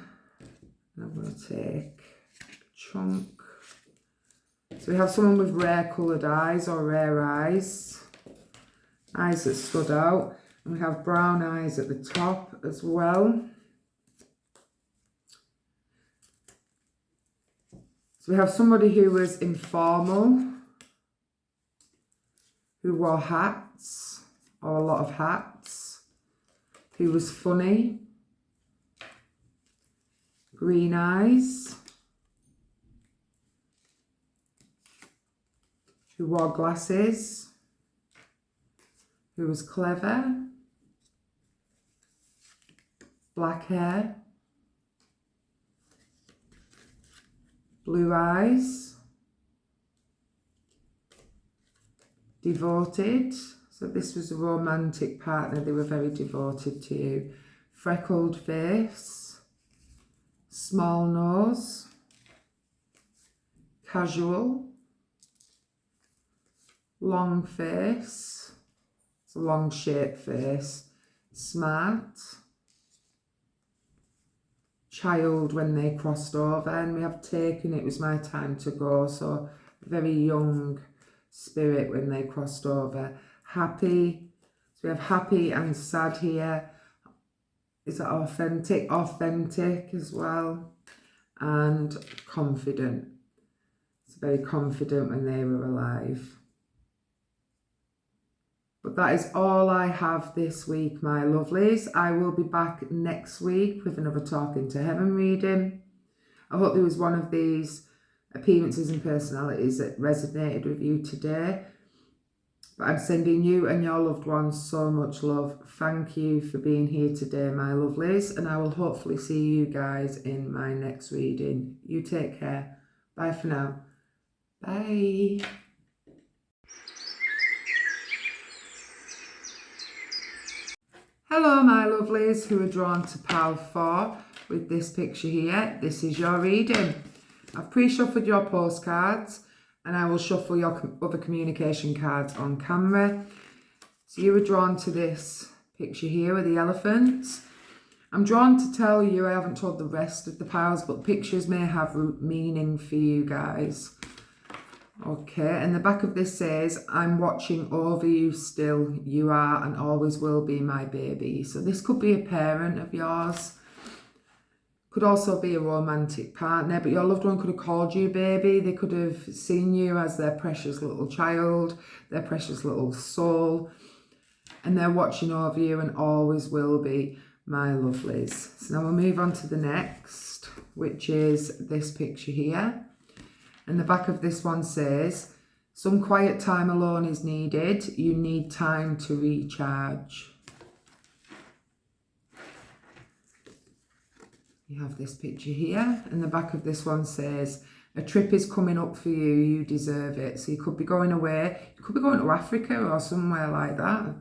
I'm going to take a chunk. So we have someone with rare coloured eyes, or rare eyes that stood out. And we have brown eyes at the top as well. So we have somebody who was informal, who wore hats, or a lot of hats, who was funny, green eyes, who wore glasses, who was clever, black hair, blue eyes, devoted. So this was a romantic partner, they were very devoted to you. Freckled face, small nose, casual, long face, it's a long shaped face, smart, child when they crossed over, and we have taken, it was my time to go. So very young spirit when they crossed over. Happy, so we have happy and sad here. Is it authentic? Authentic as well. And confident. It's very confident when they were alive. But that is all I have this week, my lovelies. I will be back next week with another Talking to Heaven reading. I hope there was one of these appearances and personalities that resonated with you today. But I'm sending you and your loved ones so much love. Thank you for being here today, my lovelies. And I will hopefully see you guys in my next reading. You take care. Bye for now. Bye. Hello, my lovelies who are drawn to pile 4 with this picture here. This is your reading. I've pre-shuffled your postcards and I will shuffle your other communication cards on camera. So you were drawn to this picture here with the elephants. I'm drawn to tell you, I haven't told the rest of the piles, but pictures may have meaning for you guys. Okay, and the back of this says, I'm watching over you still. You are and always will be my baby. So this could be a parent of yours. Could also be a romantic partner, but your loved one could have called you baby. They could have seen you as their precious little child, their precious little soul. And they're watching over you and always will be, my lovelies. So now we'll move on to the next, which is this picture here. And the back of this one says, some quiet time alone is needed. You need time to recharge. You have this picture here. And the back of this one says, a trip is coming up for you. You deserve it. So you could be going away. You could be going to Africa or somewhere like that.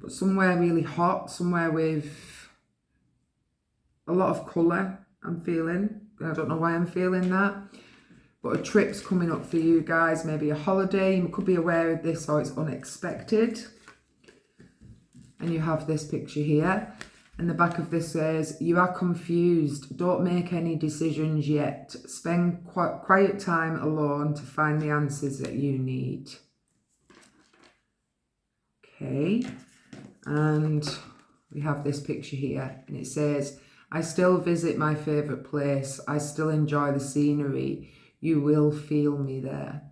But somewhere really hot. Somewhere with a lot of colour, I'm feeling. I don't know why I'm feeling that. But a trip's coming up for you guys, maybe a holiday. You could be aware of this or it's unexpected. And you have this picture here. And the back of this says, you are confused. Don't make any decisions yet. Spend quiet time alone to find the answers that you need. Okay. And we have this picture here. And it says, I still visit my favourite place. I still enjoy the scenery. You will feel me there.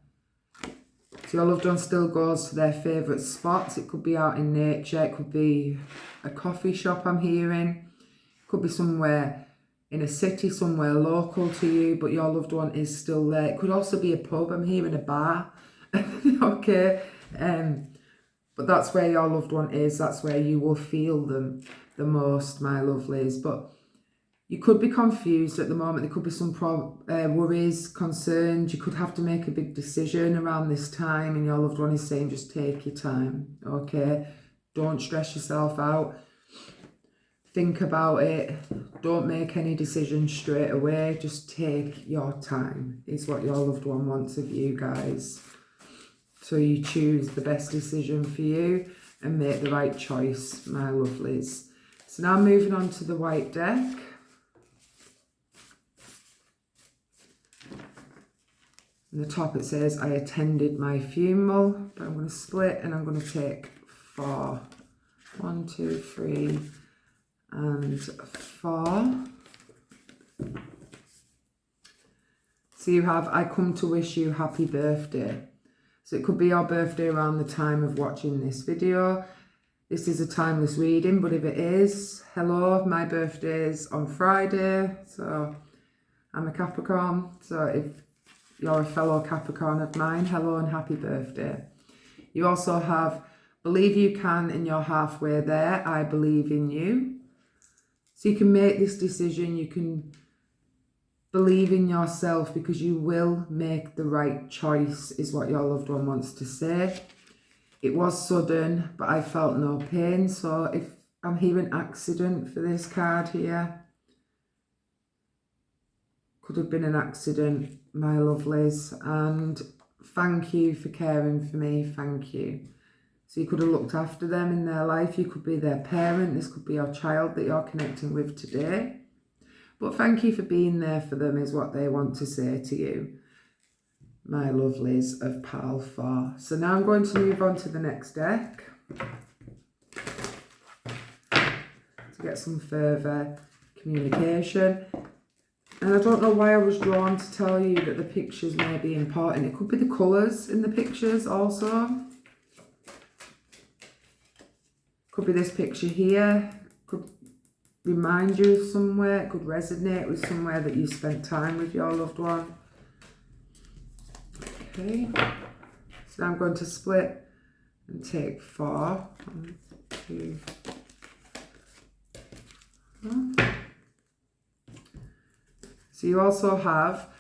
So your loved one still goes to their favourite spots. It could be out in nature. It could be a coffee shop, I'm hearing. It could be somewhere in a city, somewhere local to you, but your loved one is still there. It could also be a pub. I'm hearing a bar. Okay. But that's where your loved one is. That's where you will feel them the most, my lovelies. But you could be confused at the moment. There could be some worries, concerns. You could have to make a big decision around this time and your loved one is saying, just take your time, okay? Don't stress yourself out. Think about it. Don't make any decisions straight away. Just take your time is what your loved one wants of you guys. So you choose the best decision for you and make the right choice, my lovelies. So now moving on to the white deck. In the top it says, I attended my funeral, but I'm going to split and I'm going to take 4. 1, 2, 3 and 4. So you have, I come to wish you happy birthday. So it could be your birthday around the time of watching this video. This is a timeless reading, but if it is, hello, my birthday is on Friday, so I'm a Capricorn. So if you're a fellow Capricorn of mine, hello and happy birthday. You also have, believe you can and you're halfway there, I believe in you. So you can make this decision, you can believe in yourself because you will make the right choice is what your loved one wants to say. It was sudden, but I felt no pain. So if I'm hearing accident for this card here, could have been an accident, my lovelies, and thank you for caring for me, thank you. So you could have looked after them in their life, you could be their parent, this could be your child that you're connecting with today. But thank you for being there for them is what they want to say to you. my lovelies of pile 4. So now I'm going to move on to the next deck to get some further communication. And I don't know why I was drawn to tell you that the pictures may be important. It could be the colours in the pictures also. Could be this picture here. Could remind you of somewhere. It could resonate with somewhere that you spent time with your loved one. Okay. So now I'm going to split and take 4. 1, 2, 4. So you also have,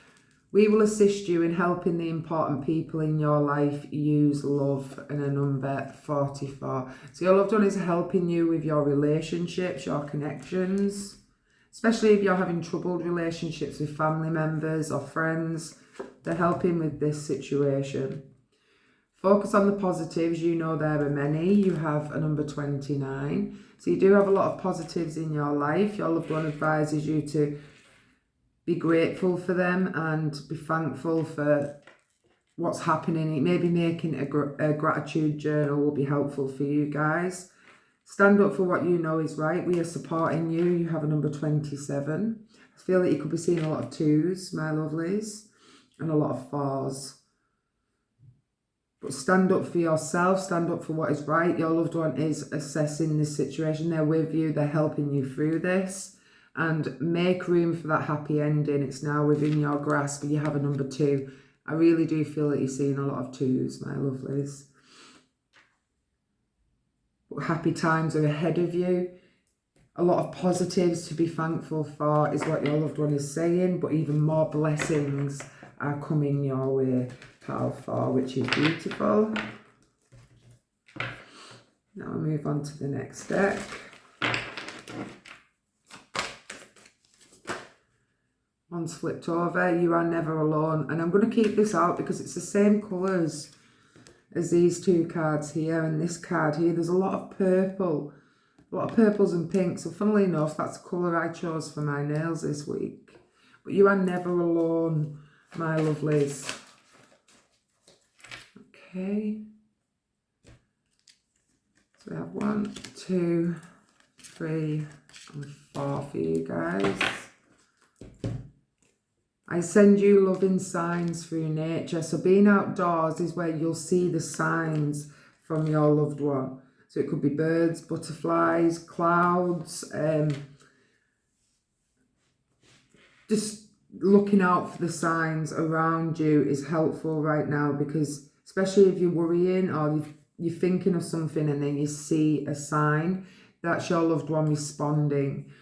we will assist you in helping the important people in your life use love, and a number 44. So your loved one is helping you with your relationships, your connections, especially if you're having troubled relationships with family members or friends. They're helping with this situation. Focus on the positives. You know there are many. You have a number 29. So you do have a lot of positives in your life. Your loved one advises you to be grateful for them and be thankful for what's happening. Maybe making a gratitude journal will be helpful for you guys. Stand up for what you know is right. We are supporting you. You have a number 27. I feel that you could be seeing a lot of 2s, my lovelies, and a lot of 4s. But stand up for yourself. Stand up for what is right. Your loved one is assessing this situation. They're with you. They're helping you through this. And make room for that happy ending. It's now within your grasp. You have a number 2. I really do feel that you're seeing a lot of 2s, my lovelies. But happy times are ahead of you. A lot of positives to be thankful for is what your loved one is saying. But even more blessings are coming your way, pile 4, which is beautiful. Now I'll move on to the next deck. One's flipped over. You are never alone. And I'm going to keep this out because it's the same colours as these 2 cards here and this card here. There's a lot of purple. A lot of purples and pinks. So funnily enough, that's the colour I chose for my nails this week. But you are never alone, my lovelies. Okay. So we have 1, 2, 3, and 4 for you guys. I send you loving signs through nature. So being outdoors is where you'll see the signs from your loved one. So it could be birds, butterflies, clouds. Just looking out for the signs around you is helpful right now, because especially if you're worrying or you're thinking of something and then you see a sign, that's your loved one responding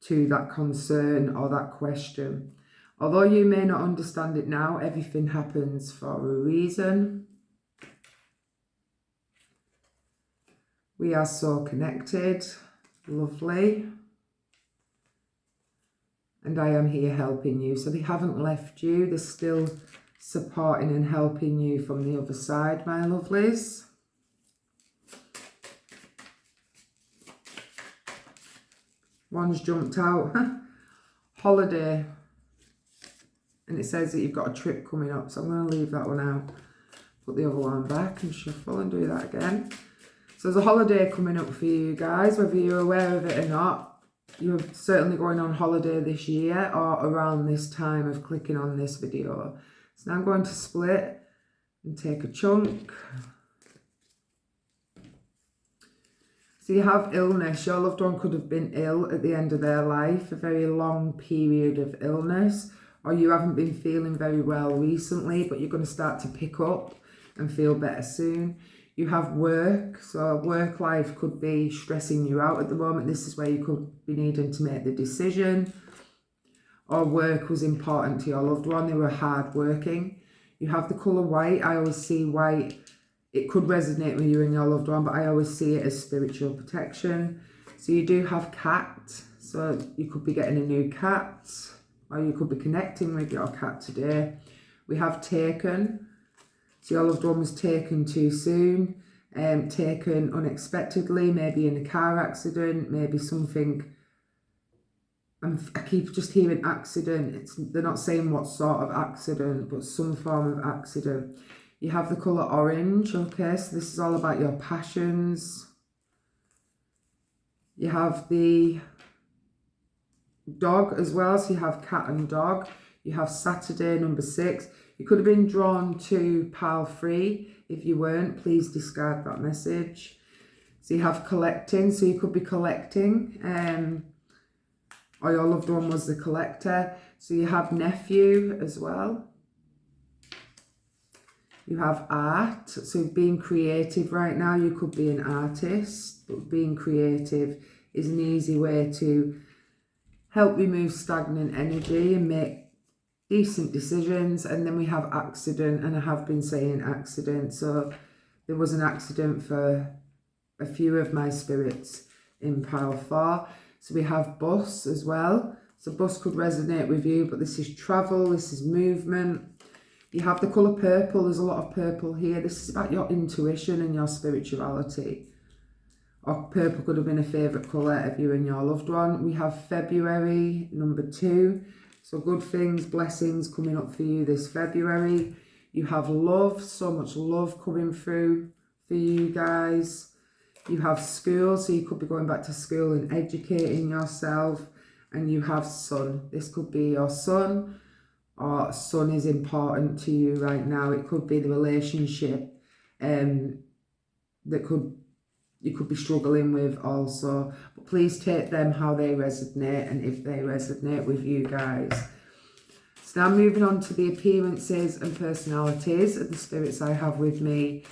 to that concern or that question. Although you may not understand it now, everything happens for a reason. We are so connected. Lovely. And I am here helping you. So they haven't left you. They're still supporting and helping you from the other side, my lovelies. One's jumped out. Holiday. And it says that you've got a trip coming up. So I'm going to leave that one out. Put the other one back and shuffle and do that again. So there's a holiday coming up for you guys, whether you're aware of it or not. You're certainly going on holiday this year or around this time of clicking on this video. So now I'm going to split and take a chunk. So you have illness. Your loved one could have been ill at the end of their life, a very long period of illness. Or you haven't been feeling very well recently, but you're going to start to pick up and feel better soon. You have work, so work life could be stressing you out at the moment. This is where you could be needing to make the decision. Or work was important to your loved one. They were hard working. You have the colour white. I always see white. It could resonate with you and your loved one, but I always see it as spiritual protection. So you do have cat. So you could be getting a new cat, or you could be connecting with your cat today. We have taken. So your loved one was taken too soon, taken unexpectedly, maybe in a car accident, maybe something I keep just hearing accident. They're not saying what sort of accident, but some form of accident. You have the colour orange, okay, so this is all about your passions. You have the dog as well, so you have cat and dog. You have Saturday, number 6. You could have been drawn to pile 3. If you weren't, please discard that message. So you have collecting, so you could be collecting, or your loved one was the collector. So you have nephew as well. You have art, so being creative right now. You could be an artist, but being creative is an easy way to help remove stagnant energy and make decent decisions. And then we have accident, and I have been saying accident, so there was an accident for a few of my spirits in pile 4. So we have bus as well, so bus could resonate with you, but this is travel, this is movement. You have the colour purple, there's a lot of purple here. This is about your intuition and your spirituality. Or purple could have been a favourite colour of you and your loved one. We have February, number 2. So good things, blessings coming up for you this February. You have love, so much love coming through for you guys. You have school, so you could be going back to school and educating yourself. And you have son. This could be your son, or son is important to you right now. It could be the relationship that you could be struggling with also. But please take them how they resonate, and if they resonate with you guys. So now moving on to the appearances and personalities of the spirits I have with me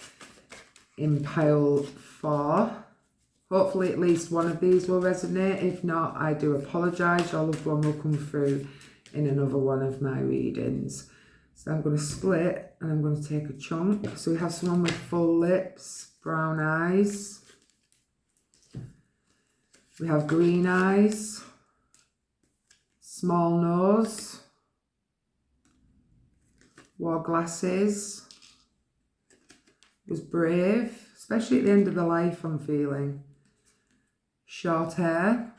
in pile 4. Hopefully at least one of these will resonate. If not, I do apologise. Your loved one will come through in another one of my readings. So I'm going to split and I'm going to take a chunk. So we have someone with full lips, brown eyes. We have green eyes, small nose, wore glasses, was brave, especially at the end of the life I'm feeling. Short hair,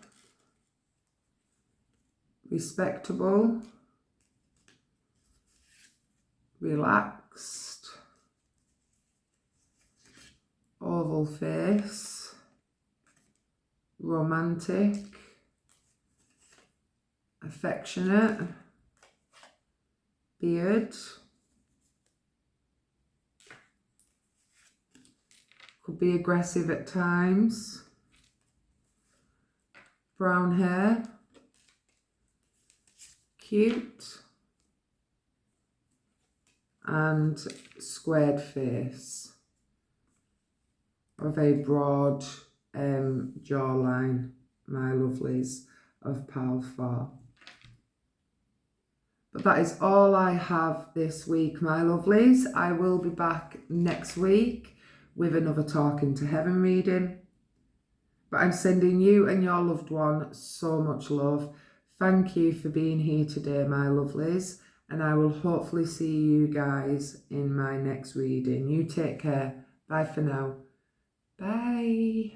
respectable, relaxed, oval face, romantic, affectionate, beard, could be aggressive at times, brown hair, cute, and squared face, or a very broad jawline, my lovelies of pile 4. But that is all I have this week, my lovelies. I will be back next week with another Talking to Heaven reading. But I'm sending you and your loved one so much love. Thank you for being here today, my lovelies. And I will hopefully see you guys in my next reading. You take care. Bye for now. Bye.